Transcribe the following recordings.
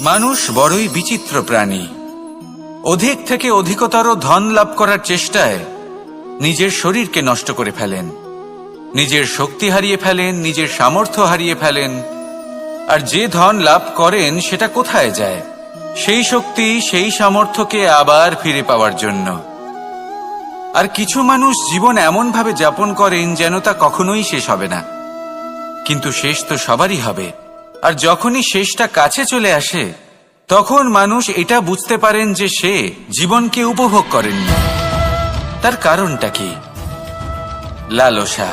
মানুষ বড়ই বিচিত্র প্রাণী। অধিক থেকে অধিকতর ধন লাভ করার চেষ্টায় নিজের শরীরকে নষ্ট করে ফেলেন, নিজের শক্তি হারিয়ে ফেলেন, নিজের সামর্থ্য হারিয়ে ফেলেন। আর যে ধন লাভ করেন সেটা কোথায় যায়? সেই শক্তি, সেই সামর্থ্যকে আবার ফিরে পাওয়ার জন্য। আর কিছু মানুষ জীবন এমনভাবে যাপন করেন যেন তা কখনোই শেষ হবে না, কিন্তু শেষ তো সবারই হবে। আর যখনই শেষটা কাছে চলে আসে তখন মানুষ এটা বুঝতে পারেন যে সে জীবনকে উপভোগ করেননি। তার কারণটা কি? লালসা।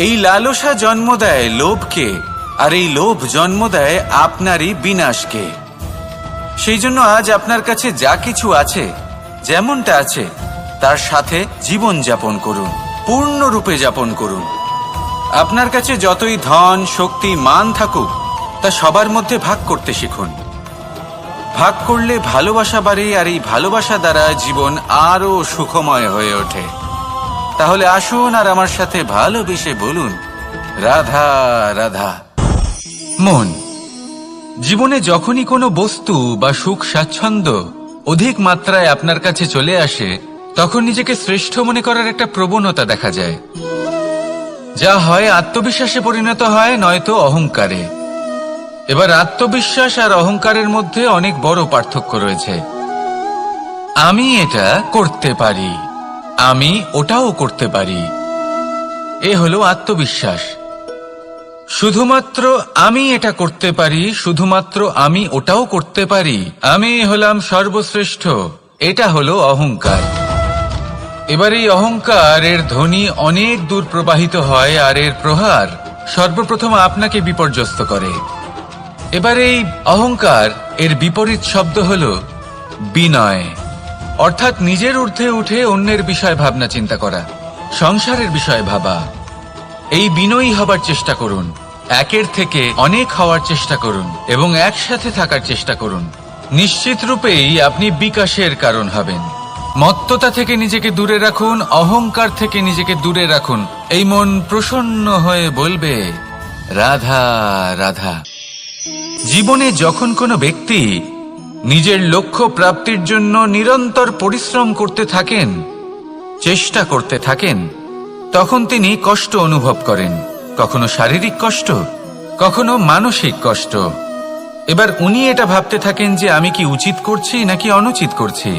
এই লালসা জন্ম দেয় লোভকে, আর এই লোভ জন্ম দেয় আপনারই বিনাশকে। সেই জন্য আজ আপনার কাছে যা কিছু আছে, যেমনটা আছে তার সাথে জীবন যাপন করুন, পূর্ণরূপে যাপন করুন। আপনার কাছে যতই ধন, শক্তি, মান থাকুক, তা সবার মধ্যে ভাগ করতে শিখুন। ভাগ করলে ভালোবাসা বাড়ে, আর এই ভালোবাসা দ্বারা জীবন আরো সুখময় হয়ে ওঠে। তাহলে আসুন আর আমার সাথে ভালোবেসে বলুন, রাধা রাধা। মন। জীবনে যখনই কোনো বস্তু বা সুখ স্বাচ্ছন্দ্য অধিক মাত্রায় আপনার কাছে চলে আসে, তখন নিজেকে শ্রেষ্ঠ মনে করার একটা প্রবণতা দেখা যায়, যা হয় আত্মবিশ্বাসে পরিণত হয়, নয়তো অহংকারে। এবার আত্মবিশ্বাস আর অহংকারের মধ্যে অনেক বড় পার্থক্য রয়েছে। আমি এটা করতে পারি, আমি ওটাও করতে পারি, এ হলো আত্মবিশ্বাস। শুধুমাত্র আমি এটা করতে পারি, শুধুমাত্র আমি ওটাও করতে পারি, আমি হলাম সর্বশ্রেষ্ঠ, এটা হলো অহংকার। এবার এই অহংকার, এর ধ্বনি অনেক দূর প্রবাহিত হয়, আর এর প্রহার সর্বপ্রথম আপনাকে বিপর্যস্ত করে। এবার এই অহংকার, এর বিপরীত শব্দ হলো বিনয়, অর্থাৎ নিজের ঊর্ধ্বে উঠে অন্যের বিষয়ে ভাবনা চিন্তা করা, সংসারের বিষয়ে ভাবা। এই বিনয়ী হবার চেষ্টা করুন, একের থেকে অনেক হওয়ার চেষ্টা করুন এবং একসাথে থাকার চেষ্টা করুন। নিশ্চিত রূপেই আপনি বিকাশের কারণ হবেন। মত্ততা থেকে নিজেকে দূরে রাখুন, অহংকার থেকে নিজেকে দূরে রাখুন। এই মন প্রসন্ন হয়ে বলবে, রাধা রাধা। জীবনে যখন কোনো ব্যক্তি নিজের লক্ষ্য প্রাপ্তির জন্য নিরন্তর পরিশ্রম করতে থাকেন, চেষ্টা করতে থাকেন, তখন তিনি কষ্ট অনুভব করেন, কখনো শারীরিক কষ্ট, কখনো মানসিক কষ্ট। এবার উনি এটা ভাবতে থাকেন যে আমি কি উচিত করছি নাকি অনুচিত করছি।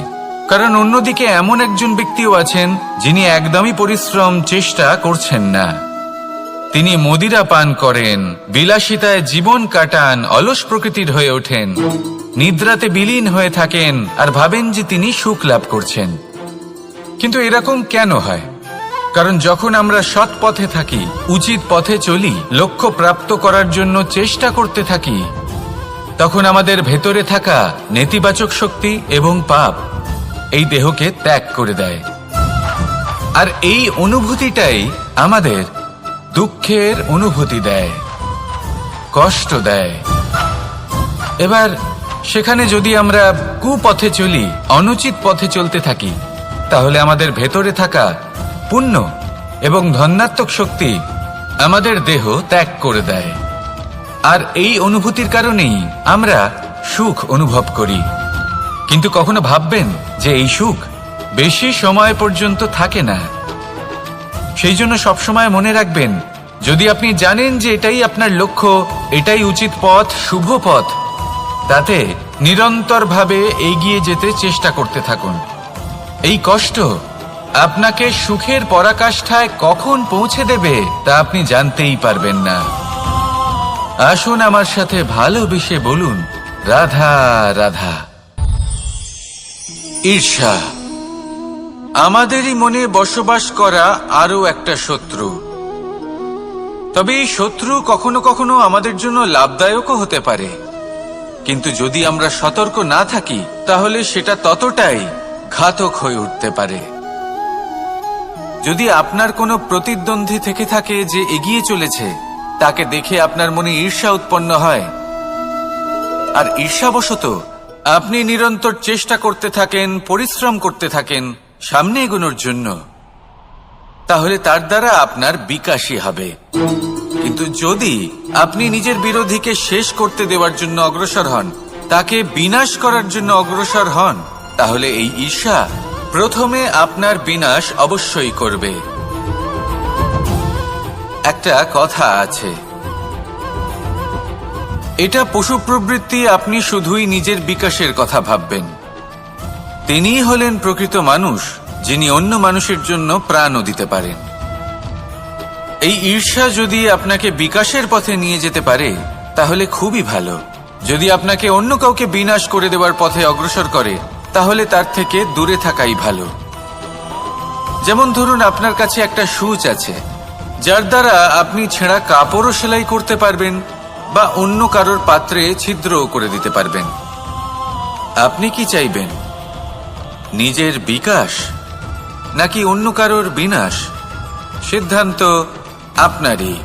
কারণ অন্যদিকে এমন একজন ব্যক্তিও আছেন যিনি একদমই পরিশ্রম, চেষ্টা করছেন না। তিনি মদিরা পান করেন, বিলাসিতায় জীবন কাটান, অলস প্রকৃতির হয়ে ওঠেন, নিদ্রাতে বিলীন হয়ে থাকেন আর ভাবেন যে তিনি সুখ লাভ করছেন। কিন্তু এরকম কেন হয়? কারণ যখন আমরা সৎ পথে থাকি, উচিত পথে চলি, লক্ষ্য প্রাপ্ত করার জন্য চেষ্টা করতে থাকি, তখন আমাদের ভেতরে থাকা নেতিবাচক শক্তি এবং পাপ এই দেহকে ত্যাগ করে দেয়। আর এই অনুভূতিটাই আমাদের দুঃখের অনুভূতি দেয়, কষ্ট দেয়। এবার সেখানে যদি আমরা কুপথে চলি, অনুচিত পথে চলতে থাকি, তাহলে আমাদের ভেতরে থাকা পুণ্য এবং ধনাত্মক শক্তি আমাদের দেহ ত্যাগ করে দেয়। আর এই অনুভূতির কারণেই আমরা সুখ অনুভব করি। কিন্তু কখনো ভাববেন যে এই সুখ বেশি সময় পর্যন্ত থাকে না। সেই জন্য সবসময় মনে রাখবেন, যদি আপনি জানেন যে এটাই আপনার লক্ষ্য, এটাই উচিত পথ, শুভ পথ, তাতে নিরন্তরভাবে এগিয়ে যেতে চেষ্টা করতে থাকুন। এই কষ্ট আপনাকে সুখের পরাকাষ্ঠায় কখন পৌঁছে দেবে তা আপনি জানতেই পারবেন না। আসুন আমার সাথে ভালোবেসে বলুন, রাধা রাধা। ঈর্ষা আমাদেরই মনে বসবাস করা আরো একটা শত্রু। তবে এই শত্রু কখনো কখনো আমাদের জন্য লাভদায়কও হতে পারে, কিন্তু যদি আমরা সতর্ক না থাকি তাহলে সেটা ততটাই ঘাতক হয়ে উঠতে পারে। যদি আপনার কোনো প্রতিদ্বন্দ্বী থেকে থাকে যে এগিয়ে চলেছে, তাকে দেখে আপনার মনে ঈর্ষা উৎপন্ন হয়, আর ঈর্ষাবশত আপনি নিরন্তর চেষ্টা করতে থাকেন, পরিশ্রম করতে থাকেন সামনে এগোনোর জন্য, তাহলে তার দ্বারা আপনার বিকাশই হবে। কিন্তু যদি আপনি নিজের বিরোধীকে শেষ করতে দেওয়ার জন্য অগ্রসর হন, তাকে বিনাশ করার জন্য অগ্রসর হন, তাহলে এই ঈর্ষা প্রথমে আপনার বিনাশ অবশ্যই করবে। একটা কথা আছে, এটা পশু প্রবৃত্তি, আপনি শুধুই নিজের বিকাশের কথা ভাববেন। তিনিই হলেন প্রকৃত মানুষ, যিনি অন্য মানুষের জন্য প্রাণও দিতে পারেন। এই ঈর্ষা যদি আপনাকে বিকাশের পথে নিয়ে যেতে পারে তাহলে খুবই ভালো। যদি আপনাকে অন্য কাউকে বিনাশ করে দেওয়ার পথে অগ্রসর করে তাহলে তার থেকে দূরে থাকাই ভালো। যেমন ধরুন, আপনার কাছে একটা সূচ আছে যার দ্বারা আপনি ছেঁড়া কাপড়ও সেলাই করতে পারবেন বা অন্য কারোর পাত্রে ছিদ্রও করে দিতে পারবেন। আপনি কি চাইবেন, নিজের বিকাশ নাকি অন্য কারোর বিনাশ? সিদ্ধান্ত আপনারই।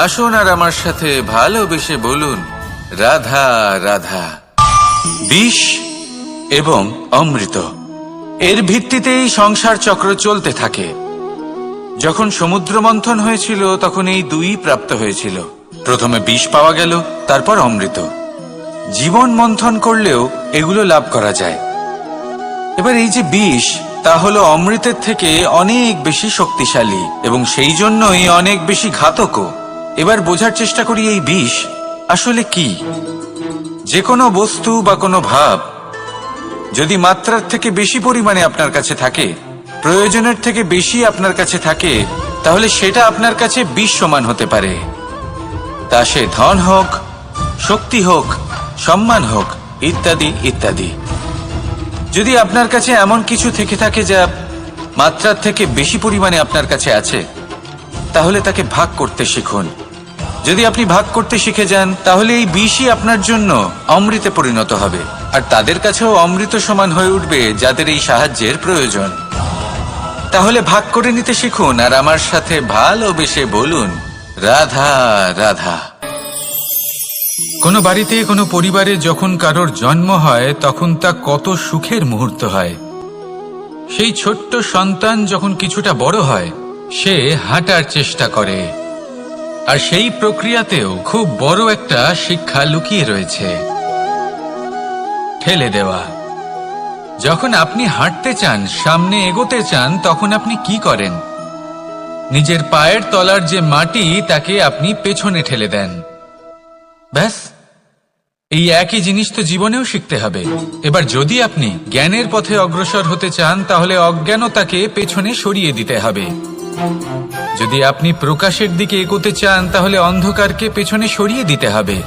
আসুন আর আমার সাথে ভালোবেসে বলুন, রাধা রাধা। বিষ এবং অমৃত, এর ভিত্তিতেই সংসার চক্র চলতে থাকে। যখন সমুদ্র মন্থন হয়েছিল তখন এই দুই প্রাপ্ত হয়েছিল। প্রথমে বিষ পাওয়া গেল, তারপর অমৃত। জীবন মন্থন করলেও এগুলো লাভ করা যায়। এবার এই যে বিষ, তা হলো অমৃতের থেকে অনেক বেশি শক্তিশালী এবং সেই জন্যই অনেক বেশি ঘাতকও। এবার বোঝার চেষ্টা করি এই বিষ আসলে কি। যে কোনো বস্তু বা কোনো ভাব যদি মাত্রার থেকে বেশি পরিমাণে আপনার কাছে থাকে, প্রয়োজনের থেকে বেশি আপনার কাছে থাকে, তাহলে সেটা আপনার কাছে বিষ সমান হতে পারে। তা সে ধন হোক, শক্তি হোক, সম্মান হোক, ইত্যাদি ইত্যাদি। যদি আপনার কাছে এমন কিছু থেকে থাকে যা মাত্রার থেকে বেশি পরিমাণে আপনার কাছে আছে, তাহলে তাকে ভাগ করতে শিখুন। যদি আপনি ভাগ করতে শিখে যান তাহলে এই বিষই আপনার জন্য অমৃতে পরিণত হবে, আর তাদের কাছেও অমৃত সমান হয়ে উঠবে যাদের এই সাহায্যের প্রয়োজন। তাহলে ভাগ করে নিতে শিখুন আর আমার সাথে ভালোবেসে বলুন, রাধা রাধা। কোনো বাড়িতে, কোনো পরিবারে যখন কারোর জন্ম হয় তখন তা কত সুখের মুহূর্ত হয়। সেই ছোট্ট সন্তান যখন কিছুটা বড় হয়, সে হাঁটার চেষ্টা করে, আর সেই প্রক্রিয়াতেও খুব বড় একটা শিক্ষা লুকিয়ে রয়েছে, ঠেলে দেওয়া। যখন আপনি হাঁটতে চান, সামনে এগোতে চান, তখন আপনি কি করেন? নিজের পায়ের তলার যে মাটি তাকে আপনি পেছনে ঠেলে দেন। ব্যাস, এই একই জিনিস তো জীবনেও শিখতে হবে। এবার যদি আপনি জ্ঞানের পথে অগ্রসর হতে চান তাহলে অজ্ঞানতাকে পেছনে সরিয়ে দিতে হবে। যদি আপনি প্রকাশের দিকে এগোতে চান তাহলে অন্ধকারকে পেছনে সরিয়ে দিতে হবে।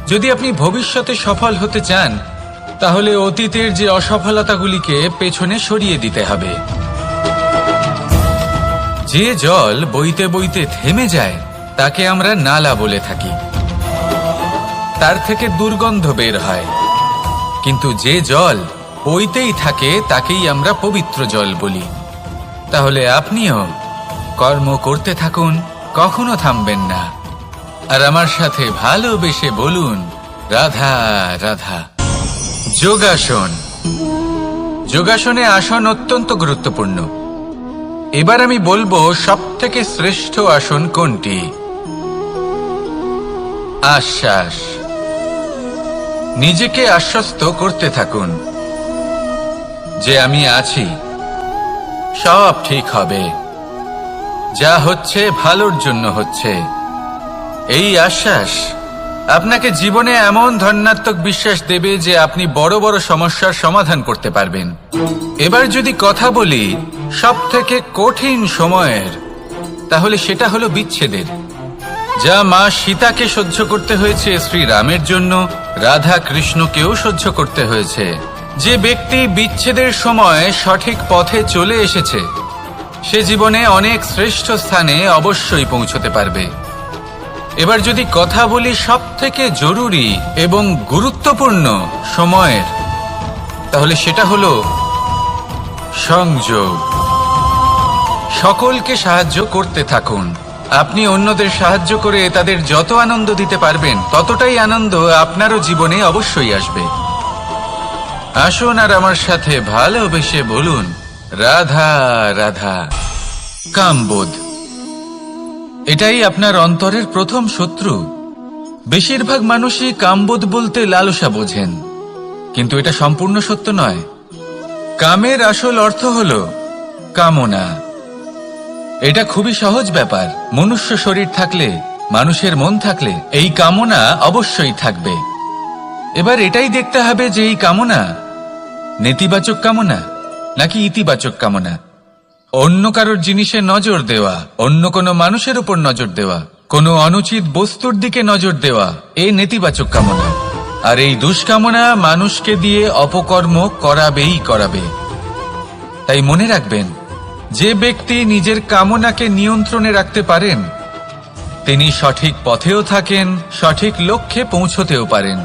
যদি আপনি ভবিষ্যতে সফল হতে চান তাহলে অতীতের যে অসফলতাগুলিকে পেছনে সরিয়ে দিতে হবে। যে জল বইতে বইতে থেমে যায় তাকে আমরা নালা বলে থাকি, তার থেকে দুর্গন্ধ বের হয়। কিন্তু যে জল বইতেই থাকে তাকেই আমরা পবিত্র জল বলি। তাহলে আপনিও কর্ম করতে থাকুন, কখনো থামবেন না। আর আমার সাথে ভালোবেসে বলুন, রাধা রাধা। যোগাসন। যোগাসনে আসন অত্যন্ত গুরুত্বপূর্ণ। এবার আমি বলবো সবথেকে শ্রেষ্ঠ আসন কোনটি। আশ্বাস। নিজেকে আশ্বস্ত করতে থাকুন যে আমি আছি, সব ঠিক হবে, যা হচ্ছে ভালোর জন্য হচ্ছে। এই আশ্বাস আপনাকে জীবনে এমন ধনাত্মক বিশ্বাস দেবে যে আপনি বড় বড় সমস্যার সমাধান করতে পারবেন। এবার যদি কথা বলি সবথেকে কঠিন সময়ের, তাহলে সেটা হলো বিচ্ছেদের, যা মা সীতাকে সহ্য করতে হয়েছে শ্রীরামের জন্য, রাধা কৃষ্ণকেও সহ্য করতে হয়েছে। যে ব্যক্তি বিচ্ছেদের সময় সঠিক পথে চলে এসেছে সে জীবনে অনেক শ্রেষ্ঠ স্থানে অবশ্যই পৌঁছতে পারবে। এবার যদি কথা বলি সবথেকে জরুরি এবং গুরুত্বপূর্ণ সময়ের, তাহলে সেটা হলো সংযোগ। সকলকে সাহায্য করতে থাকুন। আপনি অন্যদের সাহায্য করে তাদের যত আনন্দ দিতে পারবেন ততটাই আনন্দ আপনারও জীবনে অবশ্যই আসবে। আসুন আর আমার সাথে ভালোবেসে বলুন, রাধা রাধা। কামবোধ। এটাই আপনার অন্তরের প্রথম শত্রু। বেশিরভাগ মানুষই কামবোধ বলতে লালসা বোঝেন, কিন্তু এটা সম্পূর্ণ সত্য নয়। কামের আসল অর্থ হল কামনা। এটা খুবই সহজ ব্যাপার। মনুষ্য শরীর থাকলে, মানুষের মন থাকলে এই কামনা অবশ্যই থাকবে। এবার এটাই দেখতে হবে যে এই কামনা নেতিবাচক কামনা নাকি ইতিবাচক কামনা। অন্য কারোর জিনিসে নজর দেওয়া, অন্য কোনো মানুষের উপর নজর দেওয়া, কোনো অনুচিত বস্তুর দিকে নজর দেওয়া, এই নেতিবাচক কামনা। আর এই দুষ্কামনা মানুষকে দিয়ে অপকর্ম করাবেই করাবে। তাই মনে রাখবেন, যে ব্যক্তি নিজের কামনাকে নিয়ন্ত্রণে রাখতে পারেন তিনি সঠিক পথেও থাকেন, সঠিক লক্ষ্যে পৌঁছতেও পারেন।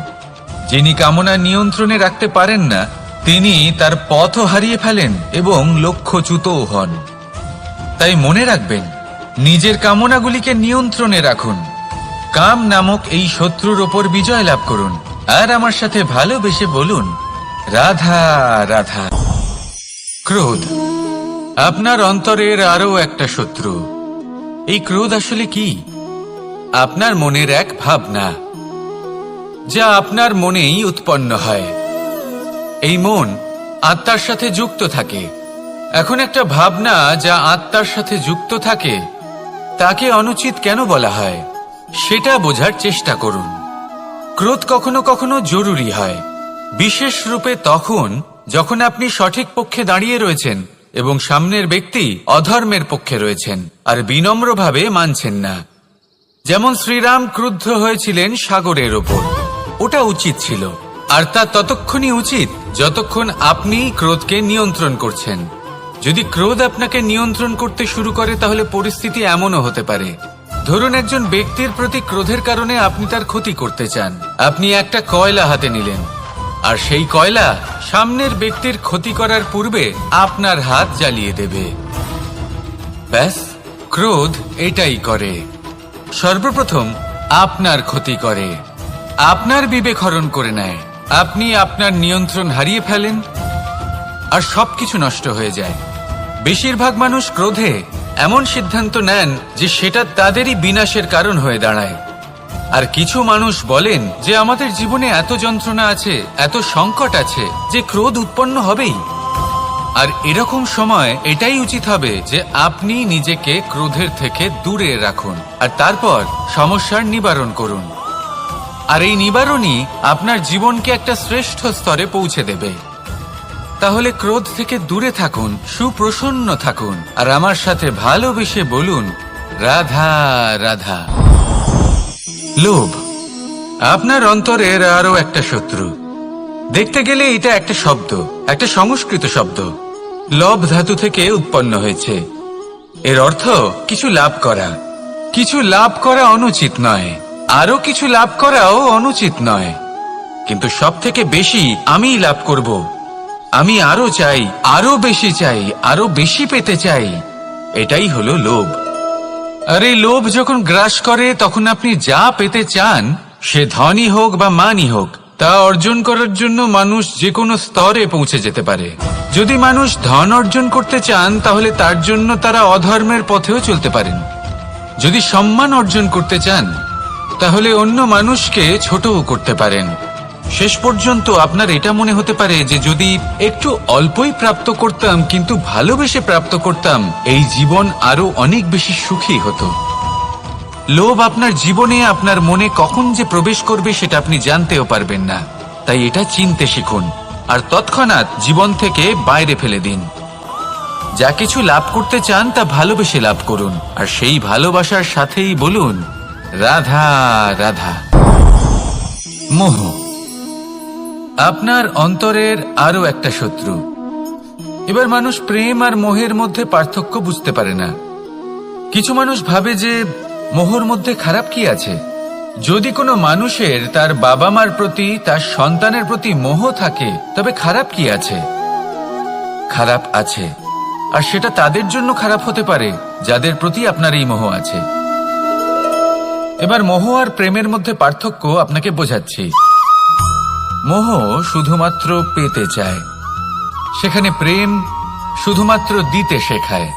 যিনি কামনা নিয়ন্ত্রণে রাখতে পারেন না তিনি তার পথও হারিয়ে ফেলেন এবং লক্ষ্যচ্যুতও হন। তাই মনে রাখবেন, নিজের কামনাগুলিকে নিয়ন্ত্রণে রাখুন। কাম নামক এই শত্রুর ওপর বিজয় লাভ করুন। আর আমার সাথে ভালোবেসে বলুন, রাধা রাধা। ক্রোধ আপনার অন্তরের আরো একটা শত্রু। এই ক্রোধ আসলে কি? আপনার মনের এক ভাবনা, যা আপনার মনেই উৎপন্ন হয়। এই মন আত্মার সাথে যুক্ত থাকে। এখন একটা ভাবনা যা আত্মার সাথে যুক্ত থাকে তাকে অনুচিত কেন বলা হয় সেটা বোঝার চেষ্টা করুন। ক্রোধ কখনো কখনো জরুরি হয়, বিশেষ রূপে তখন যখন আপনি সঠিক পক্ষে দাঁড়িয়ে রয়েছেন এবং সামনের ব্যক্তি অধর্মের পক্ষে রয়েছেন আর বিনম্রভাবে মানছেন না। যেমন শ্রীরাম ক্রুদ্ধ হয়েছিলেন সাগরের ওপর। ওটা উচিত ছিল, আর তা ততক্ষণই উচিত যতক্ষণ আপনি ক্রোধকে নিয়ন্ত্রণ করছেন। যদি ক্রোধ আপনাকে নিয়ন্ত্রণ করতে শুরু করে তাহলে পরিস্থিতি এমনও হতে পারে, ধরুন একজন ব্যক্তির প্রতি ক্রোধের কারণে আপনি তার ক্ষতি করতে চান। আপনি একটা কয়লা হাতে নিলেন আর সেই কয়লা সামনের ব্যক্তির ক্ষতি করার পূর্বে আপনার হাত জ্বালিয়ে দেবে। ব্যাস, ক্রোধ এটাই করে। সর্বপ্রথম আপনার ক্ষতি করে, আপনার বিবেক হরণ করে নেয়। আপনি আপনার নিয়ন্ত্রণ হারিয়ে ফেলেন আর সবকিছু নষ্ট হয়ে যায়। বেশিরভাগ মানুষ ক্রোধে এমন সিদ্ধান্ত নেন যে সেটা তাদেরই বিনাশের কারণ হয়ে দাঁড়ায়। আর কিছু মানুষ বলেন যে আমাদের জীবনে এত যন্ত্রণা আছে, এত সংকট আছে যে ক্রোধ উৎপন্ন হবেই। আর এরকম সময় এটাই উচিত হবে যে আপনি নিজেকে ক্রোধের থেকে দূরে রাখুন আর তারপর সমস্যার নিবারণ করুন। আর এই নিবারণই আপনার জীবনকে একটা শ্রেষ্ঠ স্তরে পৌঁছে দেবে। তাহলে ক্রোধ থেকে দূরে থাকুন, সুপ্রসন্ন থাকুন আর আমার সাথে ভালোবেসে বলুন, রাধা রাধা। লোভ আপনার অন্তরের আরো একটা শত্রু। দেখতে গেলে এটা একটা শব্দ, একটা সংস্কৃত শব্দ। লব ধাতু থেকে উৎপন্ন হয়েছে। এর অর্থ কিছু লাভ করা। কিছু লাভ করা অনুচিত নয়, আরো কিছু লাভ করাও অনুচিত নয়, কিন্তু সব থেকে বেশি আমিই লাভ করব, আমি আরো চাই, আরো বেশি চাই, আরো বেশি পেতে চাই। এটাই হলো লোভ। আর এই লোভ যখন গ্রাস করে তখন আপনি যা পেতে চান, সে ধনই হোক বা মানই হোক, তা অর্জন করার জন্য মানুষ যে কোনো স্তরে পৌঁছে যেতে পারে। যদি মানুষ ধন অর্জন করতে চান তাহলে তার জন্য তারা অধর্মের পথেও চলতে পারেন। যদি সম্মান অর্জন করতে চান তাহলে অন্য মানুষকে ছোটও করতে পারেন। শেষ পর্যন্ত আপনার এটা মনে হতে পারে যে যদি একটু অল্পই প্রাপ্ত করতাম কিন্তু ভালোবেসে প্রাপ্ত করতাম, এই জীবন আরো অনেক বেশি সুখী হতো। লোভ আপনার জীবনে, আপনার মনে কখন যে প্রবেশ করবে সেটা আপনি জানতেও পারবেন না। তাই এটা চিনতে শিখুন আর তৎক্ষণাৎ জীবন থেকে বাইরে ফেলে দিন। যা কিছু লাভ করতে চান তা ভালোবেসে লাভ করুন আর সেই ভালোবাসার সাথেই বলুন, রাধা রাধা। মোহ আপনার অন্তরের আরো একটা শত্রু। এবার মানুষ প্রেম আর মোহের মধ্যে পার্থক্য বুঝতে পারে না। কিছু মানুষ ভাবে যে মোহর মধ্যে খারাপ কি আছে। যদি কোনো মানুষের তার বাবা মার প্রতি, তার সন্তানের প্রতি মোহ থাকে তবে খারাপ কি আছে? খারাপ আছে, আর সেটা তাদের জন্য খারাপ হতে পারে যাদের প্রতি আপনার এই মোহ আছে। এবার মোহ আর প্রেমের মধ্যে পার্থক্য আপনাকে বোঝাচ্ছি। মোহ শুধুমাত্র পেতে চায়, সেখানে প্রেম শুধুমাত্র দিতে শেখায়।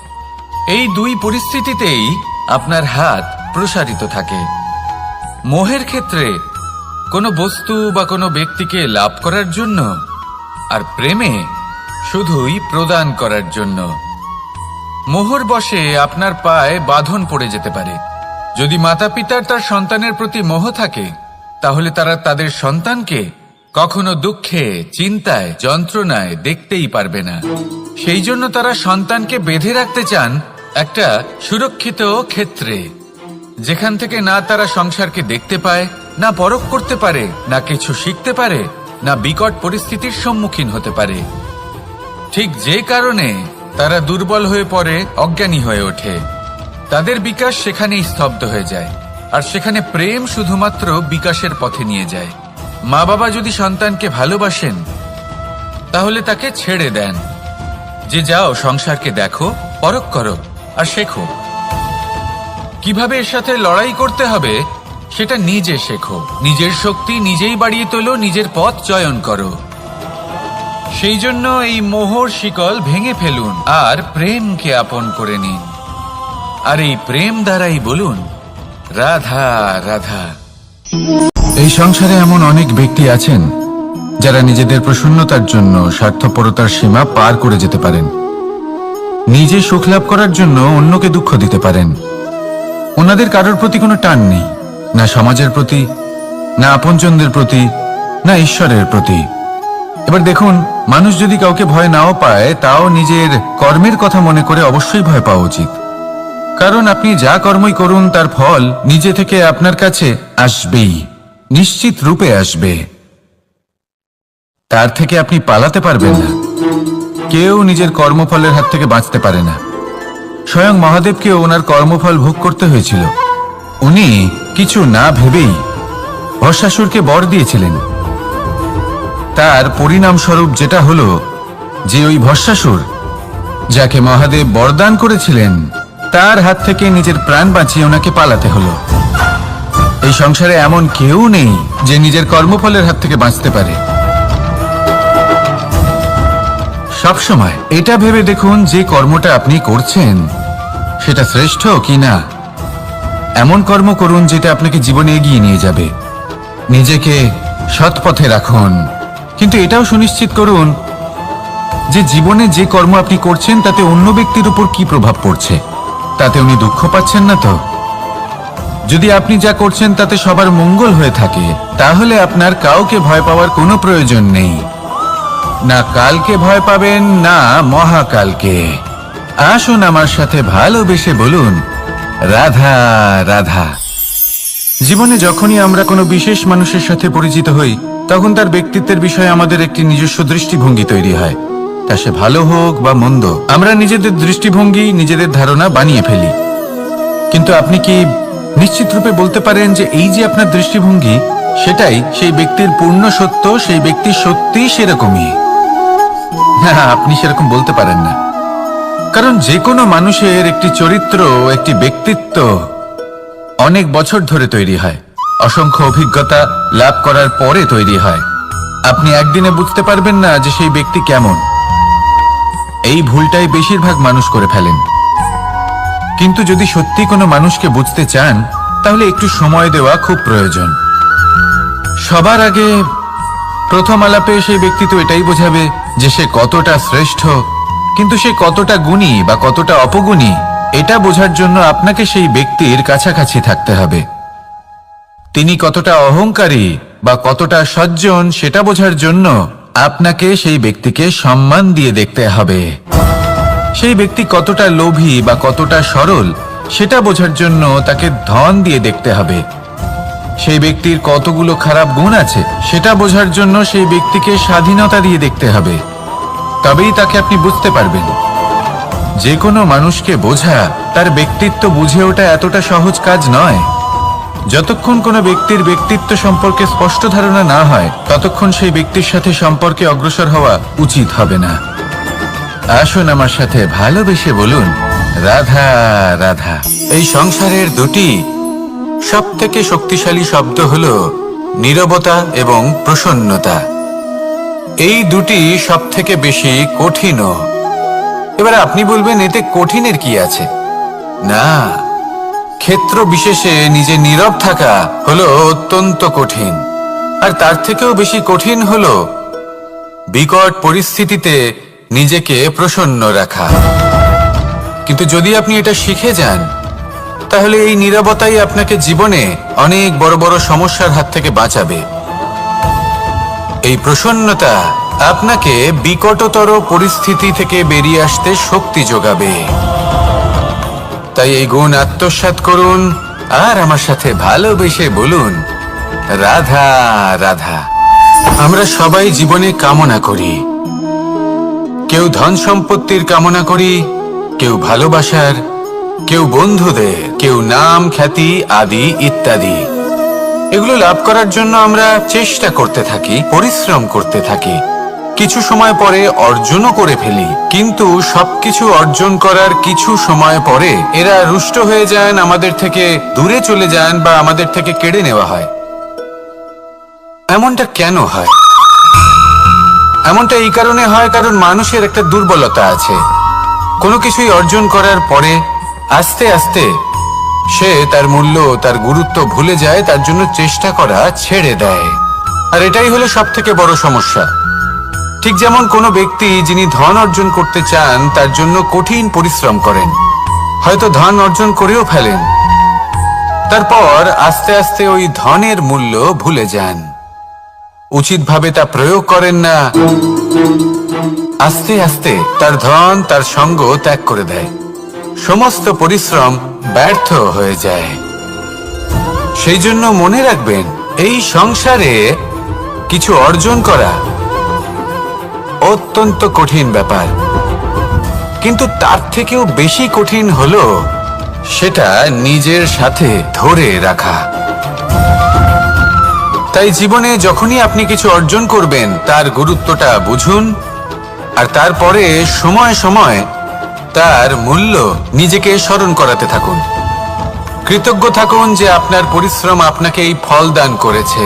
এই দুই পরিস্থিতিতেই আপনার হাত প্রসারিত থাকে। মোহের ক্ষেত্রে কোনো বস্তু বা কোনো ব্যক্তিকে লাভ করার জন্য, আর প্রেমে শুধুই প্রদান করার জন্য। মোহর বশে আপনার পায়ে বাঁধন পড়ে যেতে পারে। যদি মাতা পিতার তার সন্তানের প্রতি মোহ থাকে, তাহলে তারা তাদের সন্তানকে কখনো দুঃখে, চিন্তায়, যন্ত্রণায় দেখতেই পারবে না। সেই জন্য তারা সন্তানকে বেঁধে রাখতে চান একটা সুরক্ষিত ক্ষেত্রে, যেখান থেকে না তারা সংসারকে দেখতে পায়, না পরখ করতে পারে, না কিছু শিখতে পারে, না বিকট পরিস্থিতির সম্মুখীন হতে পারে। ঠিক যে কারণে তারা দুর্বল হয়ে পড়ে, অজ্ঞানী হয়ে ওঠে। তাদের বিকাশ সেখানেই স্তব্ধ হয়ে যায়, আর সেখানে প্রেম শুধুমাত্র বিকাশের পথে নিয়ে যায়। মা বাবা যদি সন্তানকে ভালোবাসেন, তাহলে তাকে ছেড়ে দেন যে যাও সংসারকে দেখো, পরখ করো আর শেখো। কিভাবে এর সাথে লড়াই করতে হবে সেটা নিজে শেখো। নিজের শক্তি নিজেই বাড়িয়ে তোলো, নিজের পথ চয়ন করো। সেই জন্য এই মোহর শিকল ভেঙে ফেলুন আর প্রেমকে আপন করে নিন। আর এই প্রেম দ্বারাই বলুন, রাধা রাধা। এই সংসারে এমন অনেক ব্যক্তি আছেন যারা নিজেদের প্রসন্নতার জন্য স্বার্থপরতার সীমা পার করে যেতে পারেন। নিজে সুখ লাভ করার জন্য অন্যকে দুঃখ দিতে পারেন। ওনাদের কারোর প্রতি কোনো টান নেই, না সমাজের প্রতি, না আপনজনদের প্রতি, না ঈশ্বরের প্রতি। এবার দেখুন, মানুষ যদি কাউকে ভয় নাও পায়, তাও নিজের কর্মের কথা মনে করে অবশ্যই ভয় পাওয়া উচিত। কারণ আপনি যা কর্মই করুন, তার ফল নিজে থেকে আপনার কাছে আসবেই, নিশ্চিত রূপে আসবে। তার থেকে আপনি পালাতে পারবেন না। কেউ নিজের কর্মফলের হাত থেকে বাঁচতে পারে না। স্বয়ং মহাদেবকেও ওনার কর্মফল ভোগ করতে হয়েছিল। উনি কিছু না ভেবেই ভস্মাসুরকে বর দিয়েছিলেন। তার পরিণামস্বরূপ যেটা হলো যে ওই ভস্মাসুর, যাকে মহাদেব বরদান করেছিলেন, তার হাত থেকে নিজের প্রাণ বাঁচিয়ে ওনাকে পালাতে হলো। এই সংসারে এমন কেউ নেই যে নিজের কর্মফলের হাত থেকে বাঁচতে পারে। সবসময় এটা ভেবে দেখুন যে কর্মটা আপনি করছেন সেটা শ্রেষ্ঠ কি না। এমন কর্ম করুন যেটা আপনাকে জীবনে এগিয়ে নিয়ে যাবে। নিজেকে সৎ পথে রাখুন, কিন্তু এটাও সুনিশ্চিত করুন যে জীবনে যে কর্ম আপনি করছেন তাতে অন্য ব্যক্তির উপর কি প্রভাব পড়ছে, তাতে উনি দুঃখ পাচ্ছেন না তো। যদি আপনি যা করছেন তাতে সবার মঙ্গল হয়ে থাকে, তাহলে আপনার কাউকে ভয় পাওয়ার কোনো প্রয়োজন নেই। না কালকে ভয় পাবেন, না মহাকালকে। আসুন আমার সাথে ভালোবেসে বলুন, রাধা রাধা। জীবনে যখনই আমরা কোনো বিশেষ মানুষের সাথে পরিচিত হই, তখন তার ব্যক্তিত্বের বিষয়ে আমাদের একটি নিজস্ব দৃষ্টিভঙ্গি তৈরি হয়। তা সে ভালো হোক বা মন্দ, আমরা নিজেদের দৃষ্টিভঙ্গি, নিজেদের ধারণা বানিয়ে ফেলি। কিন্তু আপনি কি নিশ্চিত রূপে বলতে পারেন যে এই যে আপনার দৃষ্টিভঙ্গি, সেটাই সেই ব্যক্তির পূর্ণ সত্য, সেই ব্যক্তি সত্যি সেরকমই? না, আপনি সেরকম বলতে পারেন না। কারণ যে কোনো মানুষের একটি চরিত্র, একটি ব্যক্তিত্ব অনেক বছর ধরে তৈরি হয়, অসংখ্য অভিজ্ঞতা লাভ করার পরে তৈরি হয়। আপনি একদিনে বুঝতে পারবেন না যে সেই ব্যক্তি কেমন। এই ভুলটাই বেশিরভাগ মানুষ করে ফেলেন। কিন্তু যদি সত্যি কোনো মানুষকে বুঝতে চান, তাহলে একটু সময় দেওয়া খুব প্রয়োজন। সবার আগে প্রথম আলাপে সেই ব্যক্তি তো এটাই বোঝাবে যে সে কতটা শ্রেষ্ঠ, কিন্তু সে কতটা গুণী বা কতটা অপগুণী, এটা বোঝার জন্য আপনাকে সেই ব্যক্তির কাছাকাছি থাকতে হবে। তিনি কতটা অহংকারী বা কতটা সজ্জন, সেটা বোঝার জন্য আপনাকে সেই ব্যক্তিকে সম্মান দিয়ে দেখতে হবে। সেই ব্যক্তি কতটা লোভী বা কতটা সরল, সেটা বোঝার জন্য তাকে ধন দিয়ে দেখতে হবে। সেই ব্যক্তির কতগুলো খারাপ গুণ আছে, সেটা বোঝার জন্য সেই ব্যক্তিকে স্বাধীনতা দিয়ে দেখতে হবে। তবেই তাকে আপনি বুঝতে পারবেন। যে কোনো মানুষকে বোঝা, তার ব্যক্তিত্ব বুঝে ওঠা এতটা সহজ কাজ নয়। যতক্ষণ কোনো ব্যক্তির ব্যক্তিত্ব সম্পর্কে স্পষ্ট ধারণা না হয়, ততক্ষণ সেই ব্যক্তির সাথে সম্পর্কে অগ্রসর হওয়া উচিত হবে না। আসুন আমার সাথে ভালোবেসে বলুন, রাধা রাধা। এই সংসারের দুটি সবথেকে শক্তিশালী শব্দ হল নীরবতা এবং প্রসন্নতা। এই দুটি সবথেকে বেশি কঠিনও। এবার আপনি বলবেন, এতে কঠিনের কি আছে? না, ক্ষেত্র বিশেষে নিজে নীরব থাকা হলো অত্যন্ত কঠিন, আর তার থেকেও বেশি কঠিন হলো বিকট পরিস্থিতিতে নিজেকে প্রসন্ন রাখা। কিন্তু যদি আপনি এটা শিখে যান, তাহলে এই নীরবতাই আপনাকে জীবনে অনেক বড় বড় সমস্যার হাত থেকে বাঁচাবে। এই প্রসন্নতা আপনাকে বিকটতর পরিস্থিতি থেকে বেরিয়ে আসতে শক্তি যোগাবে। তাই এই গুণ আত্মসাৎ করুন আর আমার সাথে ভালোবেসে বলুন, রাধা রাধা। আমরা সবাই জীবনে কামনা করি। কেউ ধন সম্পত্তির কামনা করি, কেউ ভালোবাসার, কেউ বন্ধুদের, কেউ নাম খ্যাতি আদি ইত্যাদি। এগুলো লাভ করার জন্য আমরা চেষ্টা করতে থাকি, পরিশ্রম করতে থাকি, কিছু সময় পরে অর্জনও করে ফেলি। কিন্তু সবকিছু অর্জন করার কিছু সময় পরে এরা রুষ্ট হয়ে যান, আমাদের থেকে দূরে চলে যান বা আমাদের থেকে কেড়ে নেওয়া হয়। এমনটা কেন হয়? এমনটা এই কারণে হয় কারণ মানুষের একটা দুর্বলতা আছে। কোনো কিছুই অর্জন করার পরে আস্তে আস্তে সে তার মূল্য, তার গুরুত্ব ভুলে যায়, তার জন্য চেষ্টা করা ছেড়ে দেয়। আর এটাই হলো সব থেকে বড় সমস্যা। ঠিক যেমন কোনো ব্যক্তি যিনি ধন অর্জন করতে চান তার জন্য কঠিন পরিশ্রম করেন, হয়তো ধন অর্জন করেও ফেলেন, তারপর আস্তে আস্তে ওই ধনের মূল্য ভুলে যান, উচিতভাবে তা প্রয়োগ করেন না, আস্তে আস্তে তার ধন তার সঙ্গ ত্যাগ করে দেয়, সমস্ত পরিশ্রম ব্যর্থ হয়ে যায়। সেই জন্য মনে রাখবেন, এই সংসারে কিছু অর্জন করা অত্যন্ত কঠিন ব্যাপার, কিন্তু তার থেকেও বেশি কঠিন হলো সেটা নিজের সাথে ধরে রাখা। তাই জীবনে যখনই আপনি কিছু অর্জন করবেন তার গুরুত্বটা বুঝুন, আর তারপরে সময় সময় তার মূল্য নিজেকে স্মরণ করাতে থাকুন। কৃতজ্ঞ থাকুন যে আপনার পরিশ্রম আপনাকে এই ফল দান করেছে,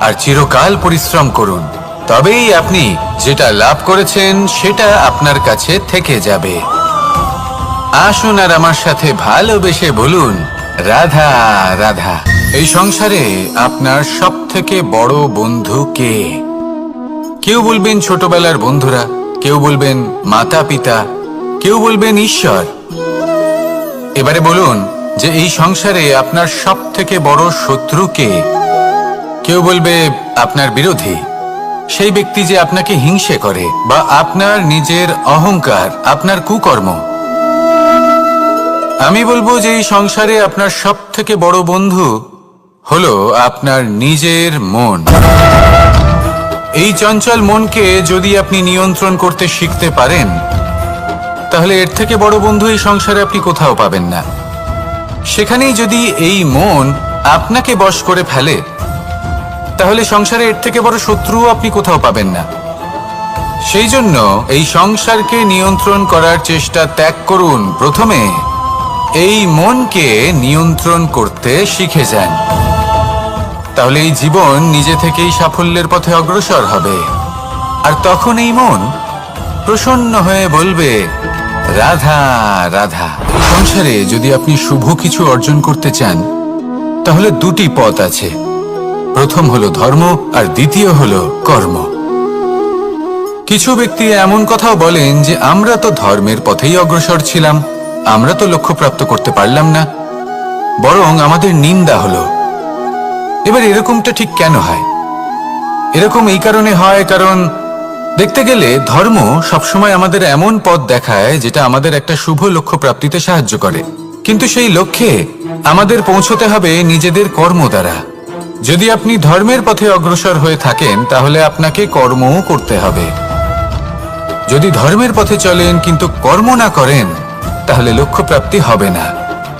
আর চিরকাল পরিশ্রম করুন, তবেই আপনি যেটা লাভ করেছেন সেটা আপনার কাছে থেকে যাবে। আসুন আর আমার সাথে ভালোবেসে বলুন, রাধা রাধা। এই সংসারে আপনার সব থেকে বড় বন্ধু কে? কেউ বলবেন ছোটবেলার বন্ধুরা, কেউ বলবেন মাতা পিতা, কেউ বলবেন ঈশ্বর। এবারে বলুন যে এই সংসারে আপনার সব থেকে বড় শত্রু কে? কেউ বলবে আপনার বিরোধী, সেই ব্যক্তি যে আপনাকে হিংসে করে, বা আপনার নিজের অহংকার, আপনার কুকর্ম। আমি বলবো যে এই সংসারে আপনার সব থেকে বড় বন্ধু হলো আপনার নিজের মন। এই চঞ্চল মনকে যদি আপনি নিয়ন্ত্রণ করতে শিখতে পারেন, তাহলে এর থেকে বড় বন্ধু এই সংসারে আপনি কোথাও পাবেন না। সেখানেই যদি এই মন আপনাকে বশ করে ফেলে, তাহলে সংসারে এর থেকে বড় শত্রুও আপনি কোথাও পাবেন না। সেই জন্য এই সংসারকে নিয়ন্ত্রণ করার চেষ্টা ত্যাগ করুন। প্রথমে এই মনকে নিয়ন্ত্রণ করতে শিখে যান, তাহলে এই জীবন নিজে থেকেই সাফল্যের পথে অগ্রসর হবে। আর তখন এই মন প্রসন্ন হয়ে বলবে, রাধা রাধা। সংসারে যদি আপনি শুভ কিছু অর্জন করতে চান, তাহলে দুটি পথ আছে। প্রথম হলো ধর্ম, আর দ্বিতীয় হলো কর্ম। কিছু ব্যক্তি এমন কথাও বলেন যে আমরা তো ধর্মের পথেই অগ্রসর ছিলাম, আমরা তো লক্ষ্যপ্রাপ্ত করতে পারলাম না, বরং আমাদের নিন্দা হলো। এবার এরকমটা ঠিক কেন হয়? এরকম এই কারণে হয় কারণ দেখতে গেলে ধর্ম সবসময় আমাদের এমন পথ দেখায় যেটা আমাদের একটা শুভ লক্ষ্য প্রাপ্তিতে সাহায্য করে, কিন্তু সেই লক্ষ্যে আমাদের পৌঁছতে হবে নিজেদের কর্ম দ্বারা। যদি আপনি ধর্মের পথে অগ্রসর হয়ে থাকেন, তাহলে আপনাকে কর্মও করতে হবে। যদি ধর্মের পথে চলেন কিন্তু কর্ম না করেন, তাহলে লক্ষ্যপ্রাপ্তি হবে না।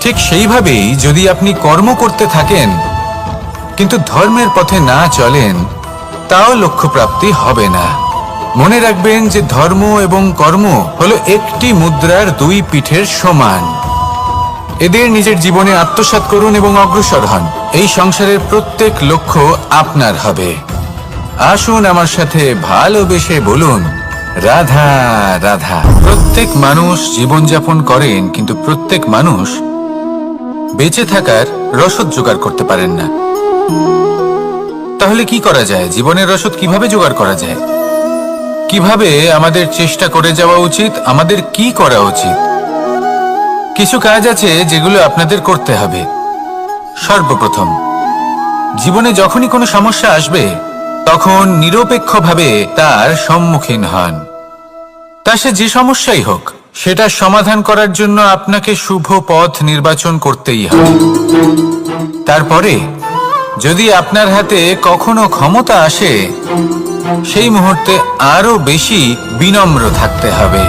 ঠিক সেইভাবেই যদি আপনি কর্ম করতে থাকেন কিন্তু ধর্মের পথে না চলেন, তাও লক্ষ্যপ্রাপ্তি হবে না। মনে রাখবেন যে ধর্ম এবং কর্ম হলো একটি মুদ্রার দুই পিঠের সমান। এদের নিজের জীবনে আত্মসাৎ করুন এবং অগ্রসর হন। এই সংসারের প্রত্যেক লক্ষ্য আপনার হবে। আসুন আমার সাথে ভালোবেসে বলুন, রাধা রাধা। প্রত্যেক মানুষ জীবনযাপন করেন, কিন্তু প্রত্যেক মানুষ বেঁচে থাকার রসদ জোগাড় করতে পারেন না। তাহলে কি করা যায়? জীবনের রসদ কিভাবে জোগাড় করা যায়? কিভাবে আমাদের চেষ্টা করে যাওয়া উচিত? আমাদের কি করা উচিত? কিছু কাজ আছে যেগুলো আপনাদের করতে হবে। সর্বপ্রথম, জীবনে যখনই কোনো সমস্যা আসবে তখন নিরপেক্ষভাবে তার সম্মুখীন হন। তা সে যে সমস্যাই হোক, সেটা সমাধান করার জন্য আপনাকে শুভ পথ নির্বাচন করতেই হবে। তারপরে যদি আপনার হাতে কখনো ক্ষমতা আসে, সেই মুহূর্তে আরো বেশি বিনম্র থাকতে হবে।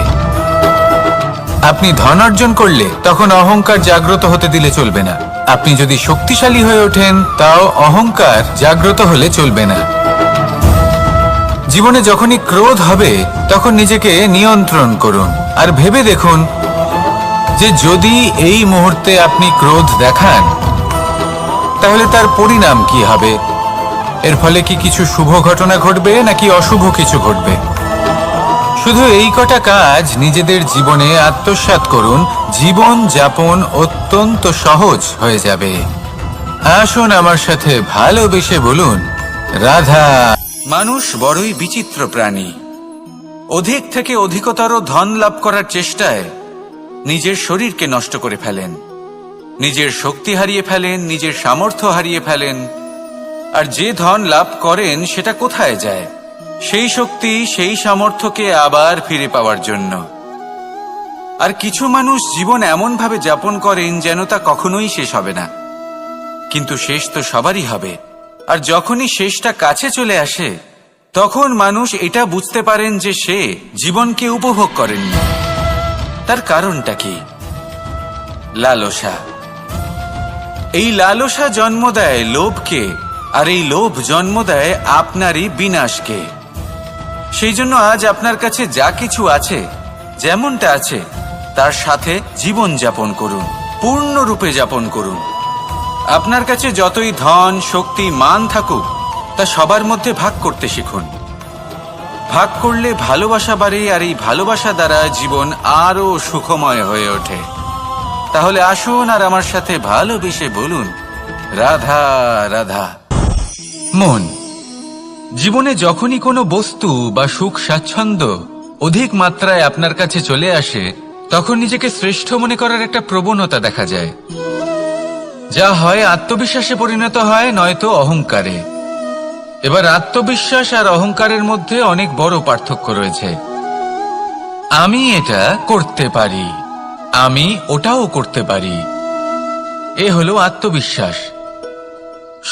আপনি ধন অর্জন করলে তখন অহংকার জাগ্রত হতে দিলে চলবে না। আপনি যদি শক্তিশালী হয়ে ওঠেন, তাও অহংকার জাগ্রত হলে চলবে না। জীবনে যখনই ক্রোধ হবে তখন নিজেকে নিয়ন্ত্রণ করুন আর ভেবে দেখুন যে যদি এই মুহূর্তে আপনি ক্রোধ দেখান তাহলে তার পরিণাম কি হবে। এর ফলে কি কিছু শুভ ঘটনা ঘটবে নাকি অশুভ কিছু ঘটবে? শুধু এই কটা কাজ নিজেদের জীবনে আত্মসাৎ করুন, জীবন যাপন অত্যন্ত সহজ হয়ে যাবে। আসুন আমার সাথে ভালোবেসে বলুন, রাধা। মানুষ বড়ই বিচিত্র প্রাণী। অধিক থেকে অধিকতর ধন লাভ করার চেষ্টায় নিজের শরীরকে নষ্ট করে ফেলেন, নিজের শক্তি হারিয়ে ফেলেন, নিজের সামর্থ্য হারিয়ে ফেলেন। আর যে ধন লাভ করেন সেটা কোথায় যায়? সেই শক্তি, সেই সামর্থ্যকে আবার ফিরে পাওয়ার জন্য। আর কিছু মানুষ জীবন এমনভাবে যাপন করেন যেন তা কখনোই শেষ হবে না। কিন্তু শেষ তো সবারই হবে। আর যখনই শেষটা কাছে চলে আসে তখন মানুষ এটা বুঝতে পারেন যে সে জীবনকে উপভোগ করেননি। তার কারণটা কি? লালসা। এই লালসা জন্ম দেয় লোভকে, আর এই লোভ জন্ম দেয় আপনারই বিনাশকে। সেই জন্য আজ আপনার কাছে যা কিছু আছে, যেমনটা আছে, তার সাথে জীবন যাপন করুন, পূর্ণরূপে যাপন করুন। আপনার কাছে যতই ধন, শক্তি, মান থাকুক, তা সবার মধ্যে ভাগ করতে শিখুন। ভাগ করলে ভালোবাসা বাড়ে, আর এই ভালোবাসা দ্বারা জীবন আরো সুখময় হয়ে ওঠে। তাহলে আসুন আর আমার সাথে ভালোবেসে বলুন, রাধা রাধা। মন। জীবনে যখনই কোনো বস্তু বা সুখ স্বাচ্ছন্দ্য অধিক মাত্রায় আপনার কাছে চলে আসে তখন নিজেকে শ্রেষ্ঠ মনে করার একটা প্রবণতা দেখা যায়, যা হয় আত্মবিশ্বাসে পরিণত হয়, নয়তো অহংকারে। এবার আত্মবিশ্বাস আর অহংকারের মধ্যে অনেক বড় পার্থক্য রয়েছে। আমি এটা করতে পারি, আমি ওটাও করতে পারি, এ হলো আত্মবিশ্বাস।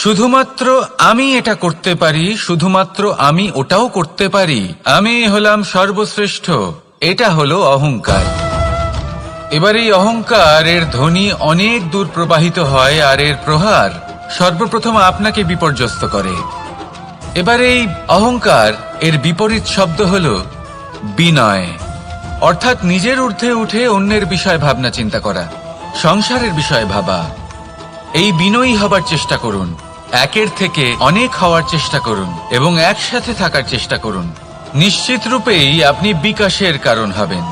শুধুমাত্র আমি এটা করতে পারি, শুধুমাত্র আমি ওটাও করতে পারি, আমি হলাম সর্বশ্রেষ্ঠ, এটা হলো অহংকার। এবার এই অহংকার এর ধ্বনি অনেক দূর প্রবাহিত হয়, আর এর প্রহার সর্বপ্রথম আপনাকে বিপর্যস্ত করে। এবার এই অহংকার এর বিপরীত শব্দ হলো বিনয়, অর্থাৎ নিজের ঊর্ধ্বে উঠে অন্যের বিষয় ভাবনা চিন্তা করা, সংসারের বিষয় ভাবা। এই বিনয়ী হবার চেষ্টা করুন, একের থেকে অনেক হওয়ার চেষ্টা করুন এবং একসাথে থাকার চেষ্টা করুন। নিশ্চিত রূপেই আপনি বিকাশের কারণ হবেন।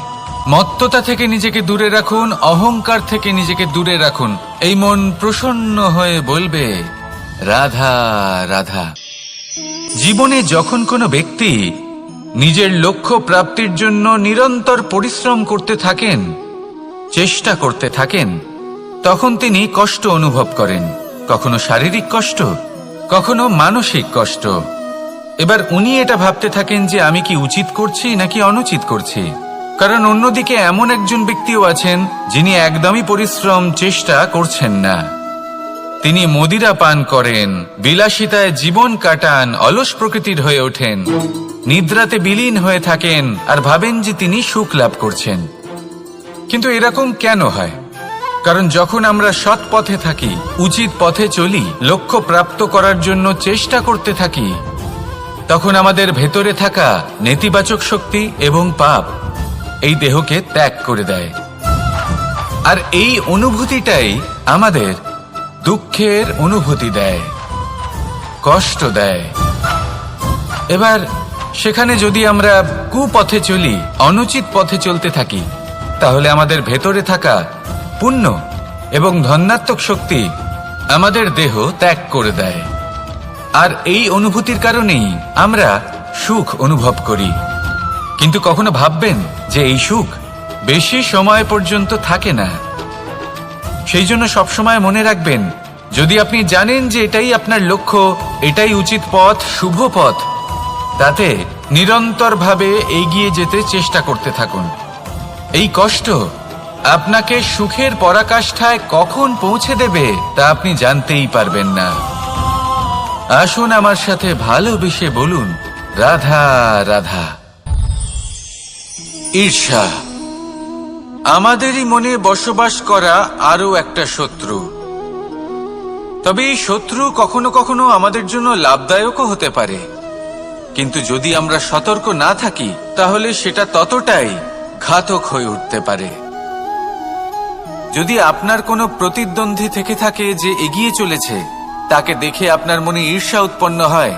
মত্ততা থেকে নিজেকে দূরে রাখুন, অহংকার থেকে নিজেকে দূরে রাখুন। এই মন প্রসন্ন হয়ে বলবে, রাধা রাধা। জীবনে যখন কোনো ব্যক্তি নিজের লক্ষ্য প্রাপ্তির জন্য নিরন্তর পরিশ্রম করতে থাকেন, চেষ্টা করতে থাকেন, তখন তিনি কষ্ট অনুভব করেন, কখনো শারীরিক কষ্ট, কখনো মানসিক কষ্ট। এবার উনি এটা ভাবতে থাকেন যে আমি কি উচিত করছি নাকি অনুচিত করছি। কারণ অন্যদিকে এমন একজন ব্যক্তিও আছেন যিনি একদমই পরিশ্রম চেষ্টা করছেন না। তিনি মদিরা পান করেন, বিলাসিতায় জীবন কাটান, অলস প্রকৃতির হয়ে ওঠেন, নিদ্রাতে বিলীন হয়ে থাকেন আর ভাবেন যে তিনি সুখ লাভ করছেন। কিন্তু এরকম কেন হয়? কারণ যখন আমরা সৎ পথে থাকি, উচিত পথে চলি, লক্ষ্য প্রাপ্ত করার জন্য চেষ্টা করতে থাকি, তখন আমাদের ভেতরে থাকা নেতিবাচক শক্তি এবং পাপ এই দেহকে ত্যাগ করে দেয়। আর এই অনুভূতিটাই আমাদের দুঃখের অনুভূতি দেয়, কষ্ট দেয়। এবার সেখানে যদি আমরা কুপথে চলি, অনুচিত পথে চলতে থাকি, তাহলে আমাদের ভেতরে থাকা পুণ্য এবং ধনাত্মক শক্তি আমাদের দেহ ত্যাগ করে দেয়। আর এই অনুভূতির কারণেই আমরা সুখ অনুভব করি। কিন্তু কখনো ভাববেন যে এই সুখ বেশি সময় পর্যন্ত থাকে না। সেই জন্য সবসময় মনে রাখবেন, যদি আপনি জানেন যে এটাই আপনার লক্ষ্য, এটাই উচিত পথ, শুভ পথ, তাতে নিরন্তরভাবে এগিয়ে যেতে চেষ্টা করতে থাকুন। এই কষ্ট আপনাকে সুখের পরাকাষ্ঠায় কখন পৌঁছে দেবে তা আপনি জানতেই পারবেন না। আসুন আমার সাথে ভালোবেসে বলুন, রাধা রাধা। ঈর্ষা আমাদেরই মনে বসবাস করা আরো একটা শত্রু। তবে এই শত্রু কখনো কখনো আমাদের জন্য লাভদায়কও হতে পারে, কিন্তু যদি আমরা সতর্ক না থাকি তাহলে সেটা ততটাই ঘাতক হয়ে উঠতে পারে। যদি আপনার কোনো প্রতিদ্বন্দ্বী থেকে থাকে যে এগিয়ে চলেছে, তাকে দেখে আপনার মনে ঈর্ষা উৎপন্ন হয়,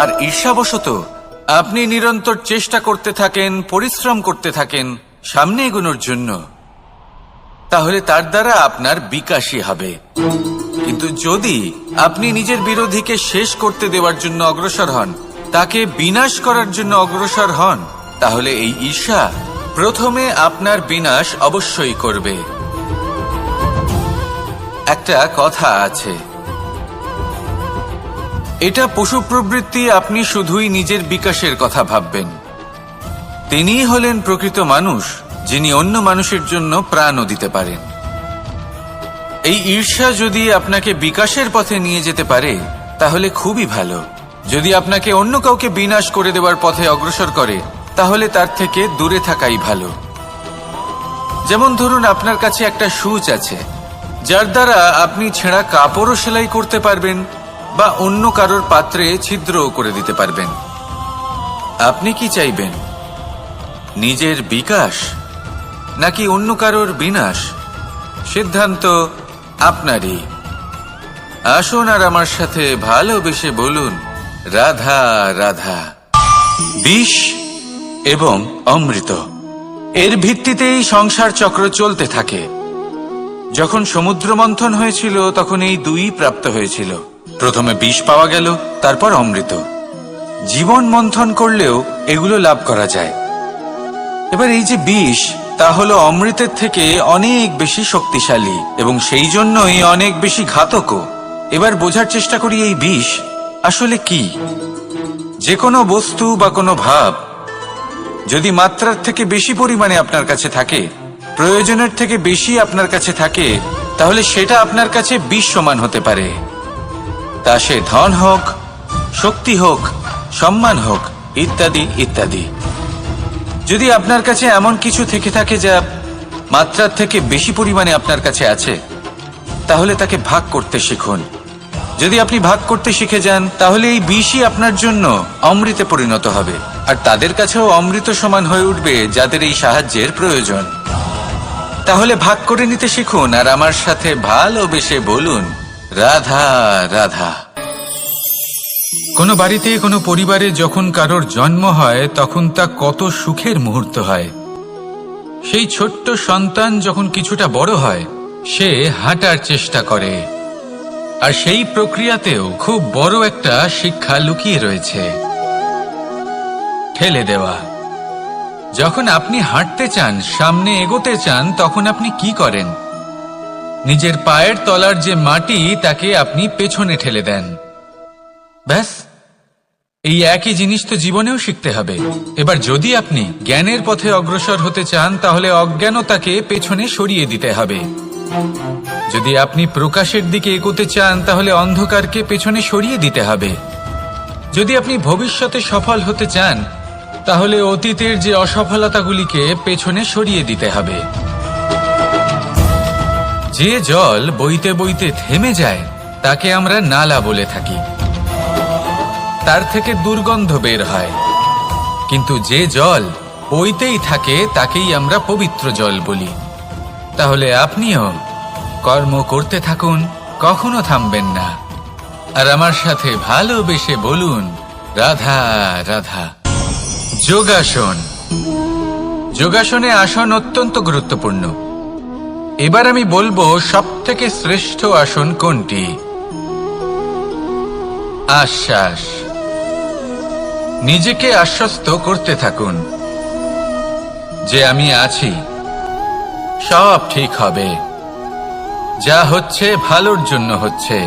আর ঈর্ষাবশত আপনি নিরন্তর চেষ্টা করতে থাকেন, পরিশ্রম করতে থাকেন সামনে এগোনোর জন্য, তাহলে তার দ্বারা আপনার বিকাশই হবে। কিন্তু যদি আপনি নিজের বিরোধীকে শেষ করতে দেওয়ার জন্য অগ্রসর হন, তাকে বিনাশ করার জন্য অগ্রসর হন, তাহলে এই ঈর্ষা প্রথমে আপনার বিনাশ অবশ্যই করবে। একটা কথা আছে, এটা পশু প্রবৃত্তি, আপনি শুধুই নিজের বিকাশের কথা ভাববেন। তিনিই হলেন প্রকৃত মানুষ, যিনি অন্য মানুষের জন্য প্রাণও দিতে পারেন। এই ঈর্ষা যদি আপনাকে বিকাশের পথে নিয়ে যেতে পারে তাহলে খুবই ভালো। যদি আপনাকে অন্য কাউকে বিনাশ করে দেওয়ার পথে অগ্রসর করে, তাহলে তার থেকে দূরে থাকাই ভালো। যেমন ধরুন, আপনার কাছে একটা সূচ আছে, যার দ্বারা আপনি ছেঁড়া কাপড়ও সেলাই করতে পারবেন বা অন্য কারোর পাত্রে ছিদ্রও করে দিতে পারবেন। আপনি কি চাইবেন, নিজের বিকাশ নাকি অন্য কারোর বিনাশ? সিদ্ধান্ত আপনারই। আসুন আর আমার সাথে ভালোবেসে বলুন, রাধা রাধা। বিষ এবং অমৃত, এর ভিত্তিতেই সংসার চক্র চলতে থাকে। যখন সমুদ্র মন্থন হয়েছিল তখন এই দুই প্রাপ্ত হয়েছিল। প্রথমে বিষ পাওয়া গেল, তারপর অমৃত। জীবন মন্থন করলেও এগুলো লাভ করা যায়। এবার এই যে বিষ, তা হলো অমৃতের থেকে অনেক বেশি শক্তিশালী এবং সেই জন্যই অনেক বেশি ঘাতকও। এবার বোঝার চেষ্টা করি এই বিষ আসলে কি। যে কোনো বস্তু বা কোনো ভাব যদি মাত্রার থেকে বেশি পরিমাণে আপনার কাছে থাকে, প্রয়োজনের থেকে বেশি আপনার কাছে থাকে, তাহলে সেটা আপনার কাছে বিষ সমান হতে পারে। তা সে ধন হোক, শক্তি হোক, সম্মান হোক, ইত্যাদি ইত্যাদি। যদি আপনার কাছে এমন কিছু থেকে থাকে যা মাত্রার থেকে বেশি পরিমাণে আপনার কাছে আছে, তাহলে তাকে ভাগ করতে শিখুন। যদি আপনি ভাগ করতে শিখে যান, তাহলে এই বিষই আপনার জন্য অমৃতে পরিণত হবে, আর তাদের কাছেও অমৃত সমান হয়ে উঠবে যাদের এই সাহায্যের প্রয়োজন। তাহলে ভাগ করে নিতে শিখুন আর আমার সাথে ভালোবেসে বলুন, রাধা রাধা। কোনো বাড়িতে, কোনো পরিবারে যখন কারোর জন্ম হয়, তখন তা কত সুখের মুহূর্ত হয়। সেই ছোট্ট সন্তান যখন কিছুটা বড় হয়, সে হাঁটার চেষ্টা করে, আর সেই প্রক্রিয়াতেও খুব বড় একটা শিক্ষা লুকিয়ে রয়েছে, ঠেলে দেওয়া। যখন আপনি হাঁটতে চান, সামনে এগোতে চান, তখন আপনি কি করেন? নিজের পায়ের তলার যে মাটি, তাকে আপনি পেছনে ঠেলে দেন। ব্যাস, এই একই জিনিস তো জীবনেও শিখতে হবে। এবার যদি আপনি জ্ঞানের পথে অগ্রসর হতে চান, তাহলে অজ্ঞানতাকে পেছনে সরিয়ে দিতে হবে। যদি আপনি প্রকাশের দিকে এগোতে চান, তাহলে অন্ধকারকে পেছনে সরিয়ে দিতে হবে। যদি আপনি ভবিষ্যতে সফল হতে চান, তাহলে অতীতের যে অসফলতাগুলিকে পেছনে সরিয়ে দিতে হবে। যে জল বইতে বইতে থেমে যায়, তাকে আমরা নালা বলে থাকি। তার থেকে দুর্গন্ধ বের হয়। কিন্তু যে জল বইতেই থাকে, তাকেই আমরা পবিত্র জল বলি। তাহলে আপনিও কর্ম করতে থাকুন, কখনো থামবেন না। আর আমার সাথে ভালোবেসে বলুন, রাধা রাধা। যোগাসন। যোগাসনে আসন অত্যন্ত গুরুত্বপূর্ণ। এবার আমি বলবো সবথেকে শ্রেষ্ঠ আসন কোনটি। আশ্বাস। নিজেকে আশ্বস্ত করতে থাকুন যে আমি আছি, সব ঠিক হবে, যা হচ্ছে ভালোর জন্য হচ্ছে।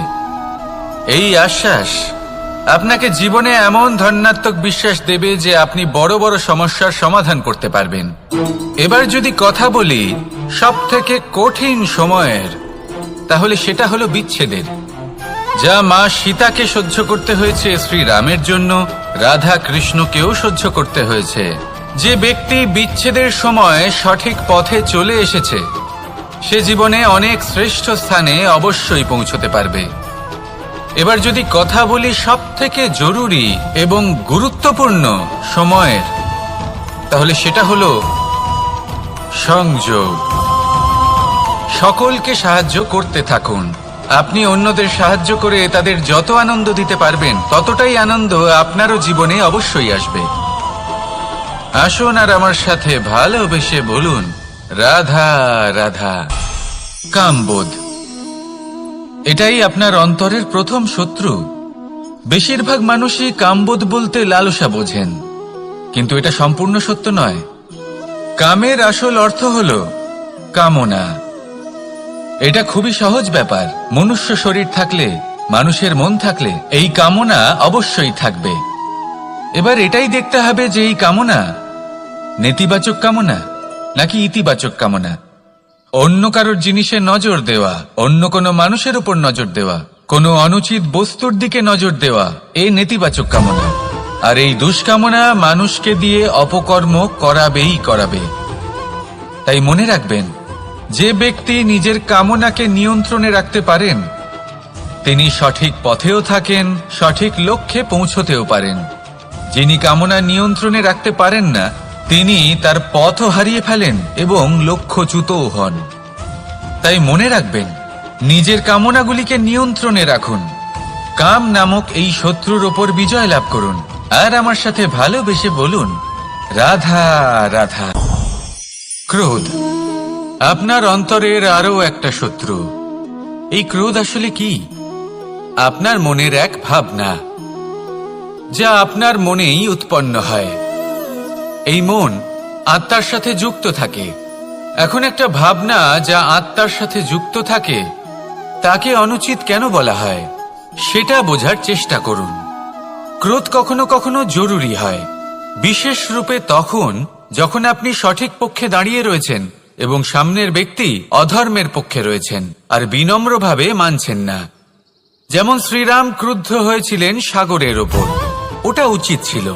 এই আশ্বাস আপনাকে জীবনে এমন ধনাত্মক বিশ্বাস দেবে যে আপনি বড় বড় সমস্যার সমাধান করতে পারবেন। এবার যদি কথা বলি সবথেকে কঠিন সময়ের, তাহলে সেটা হলো বিচ্ছেদের, যা মা সীতাকে সহ্য করতে হয়েছে শ্রীরামের জন্য, রাধা কৃষ্ণকেও সহ্য করতে হয়েছে। যে ব্যক্তি বিচ্ছেদের সময় সঠিক পথে চলে এসেছে, সে জীবনে অনেক শ্রেষ্ঠ স্থানে অবশ্যই পৌঁছতে পারবে। এবার যদি কথা বলি সবথেকে জরুরি এবং গুরুত্বপূর্ণ সময়ের, তাহলে সেটা হলো সংযোগ। সকলকে সাহায্য করতে থাকুন। আপনি অন্যদের সাহায্য করে তাদের যত আনন্দ দিতে পারবেন, ততটাই আনন্দ আপনারও জীবনে অবশ্যই আসবে। আসুন আর আমার সাথে ভালোবেসে বলুন, রাধা রাধা। কামবোধ, এটাই আপনার অন্তরের প্রথম শত্রু। বেশিরভাগ মানুষই কামবোধ বলতে লালসা বোঝেন, কিন্তু এটা সম্পূর্ণ সত্য নয়। কামের আসল অর্থ হল কামনা। এটা খুবই সহজ ব্যাপার। মনুষ্য শরীর থাকলে, মানুষের মন থাকলে এই কামনা অবশ্যই থাকবে। এবার এটাই দেখতে হবে যে এই কামনা নেতিবাচক কামনা নাকি ইতিবাচক কামনা। অন্য কারোর জিনিসে নজর দেওয়া, অন্য কোনো মানুষের উপর নজর দেওয়া, কোনো অনুচিত বস্তুর দিকে নজর দেওয়া, এই নেতিবাচক কামনা। আর এই দুষ্কামনা মানুষকে দিয়ে অপকর্ম করাবেই করাবে। তাই মনে রাখবেন, যে ব্যক্তি নিজের কামনাকে নিয়ন্ত্রণে রাখতে পারেন, তিনি সঠিক পথেও থাকেন, সঠিক লক্ষ্যে পৌঁছতেও পারেন। যিনি কামনা নিয়ন্ত্রণে রাখতে পারেন না, তিনি তার পথও হারিয়ে ফেলেন এবং লক্ষ্যচ্যুতও হন। তাই মনে রাখবেন, নিজের কামনাগুলিকে নিয়ন্ত্রণে রাখুন। কাম নামক এই শত্রুর ওপর বিজয় লাভ করুন। আর আমার সাথে ভালোবেসে বলুন, রাধা রাধা। ক্রোধ, আপনার অন্তরের আরো একটা শত্রু। এই ক্রোধ আসলে কি? আপনার মনের এক ভাবনা, যা আপনার মনেই উৎপন্ন হয়। এই মন আত্মার সাথে যুক্ত থাকে। এখন একটা ভাবনা যা আত্মার সাথে যুক্ত থাকে, তাকে অনুচিত কেন বলা হয় সেটা বোঝার চেষ্টা করুন। ক্রোধ কখনো কখনো জরুরি হয়, বিশেষ রূপে তখন যখন আপনি সঠিক পক্ষে দাঁড়িয়ে রয়েছেন এবং সামনের ব্যক্তি অধর্মের পক্ষে রয়েছেন আর বিনম্রভাবে মানছেন না। যেমন শ্রীরাম ক্রুদ্ধ হয়েছিলেন সাগরের ওপর। ওটা উচিত ছিল,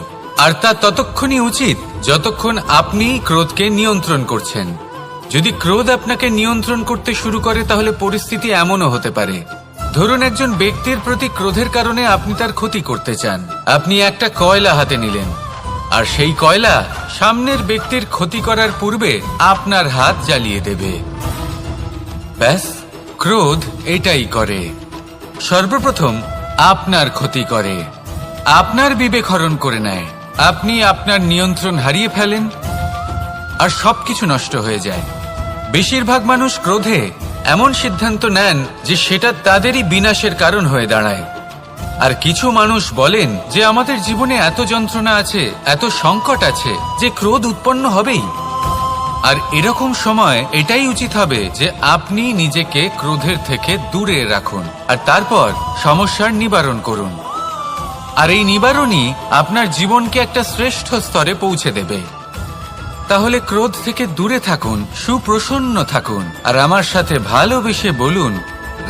আর তা ততক্ষণই উচিত যতক্ষণ আপনি ক্রোধকে নিয়ন্ত্রণ করছেন। যদি ক্রোধ আপনাকে নিয়ন্ত্রণ করতে শুরু করে, তাহলে পরিস্থিতি এমনও হতে পারে, ধরুন একজন ব্যক্তির প্রতি ক্রোধের কারণে আপনি তার ক্ষতি করতে চান। আপনি একটা কয়লা হাতে নিলেন, আর সেই কয়লা সামনের ব্যক্তির ক্ষতি করার পূর্বে আপনার হাত জ্বালিয়ে দেবে। ব্যাস, ক্রোধ এটাই করে। সর্বপ্রথম আপনার ক্ষতি করে, আপনার বিবেক হরণ করে নেয়। আপনি আপনার নিয়ন্ত্রণ হারিয়ে ফেলেন আর সবকিছু নষ্ট হয়ে যায়। বেশিরভাগ মানুষ ক্রোধে এমন সিদ্ধান্ত নেন যে সেটা তাদেরই বিনাশের কারণ হয়ে দাঁড়ায়। আর কিছু মানুষ বলেন যে আমাদের জীবনে এত যন্ত্রণা আছে, এত সংকট আছে, যে ক্রোধ উৎপন্ন হবেই। আর এরকম সময় এটাই উচিত হবে যে আপনি নিজেকে ক্রোধের থেকে দূরে রাখুন আর তারপর সমস্যার নিবারণ করুন। আর এই নিবারণই আপনার জীবনকে একটা শ্রেষ্ঠ স্তরে পৌঁছে দেবে। তাহলে ক্রোধ থেকে দূরে থাকুন, সুপ্রসন্ন থাকুন, আর আমার সাথে ভালোবেসে বলুন,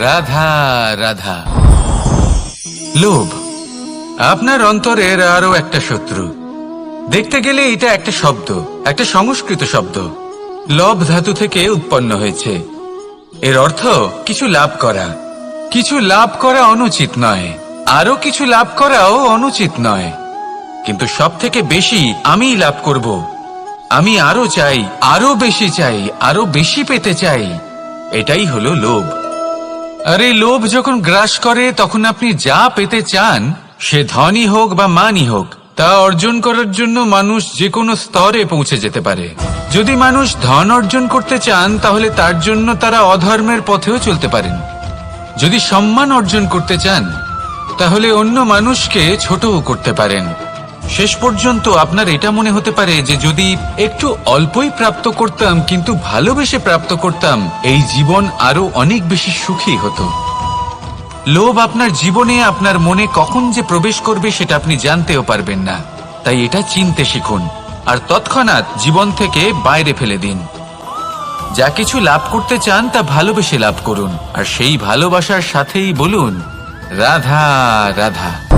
রাধা রাধা। লোভ, আপনার অন্তরের আরো একটা শত্রু। দেখতে গেলে এটা একটা শব্দ, একটা সংস্কৃত শব্দ। লব ধাতু থেকে উৎপন্ন হয়েছে। এর অর্থ কিছু লাভ করা। কিছু লাভ করা অনুচিত নয়, আরো কিছু লাভ করাও অনুচিত নয়, কিন্তু সব থেকে বেশি আমি লাভ করব, আমি আরো চাই, আরো বেশি চাই, আরো বেশি পেতে চাই, এটাই হলো লোভ। আর এই লোভ যখন গ্রাস করে, তখন আপনি যা পেতে চান, সে ধনই হোক বা মানই হোক, তা অর্জন করার জন্য মানুষ যে কোনো স্তরে পৌঁছে যেতে পারে। যদি মানুষ ধন অর্জন করতে চান তাহলে তার জন্য তারা অধর্মের পথেও চলতে পারেন। যদি সম্মান অর্জন করতে চান তাহলে অন্য মানুষকে ছোটও করতে পারেন। শেষ পর্যন্ত আপনার এটা মনে হতে পারে যে যদি একটু অল্পই প্রাপ্ত করতাম কিন্তু ভালোবেসে প্রাপ্ত করতাম, এই জীবন আরো অনেক বেশি সুখী হতো। লোভ আপনার জীবনে, আপনার মনে কখন যে প্রবেশ করবে সেটা আপনি জানতেও পারবেন না। তাই এটা চিনতে শিখুন আর তৎক্ষণাৎ জীবন থেকে বাইরে ফেলে দিন। যা কিছু লাভ করতে চান তা ভালোবেসে লাভ করুন, আর সেই ভালোবাসার সাথেই বলুন রাধা রাধা।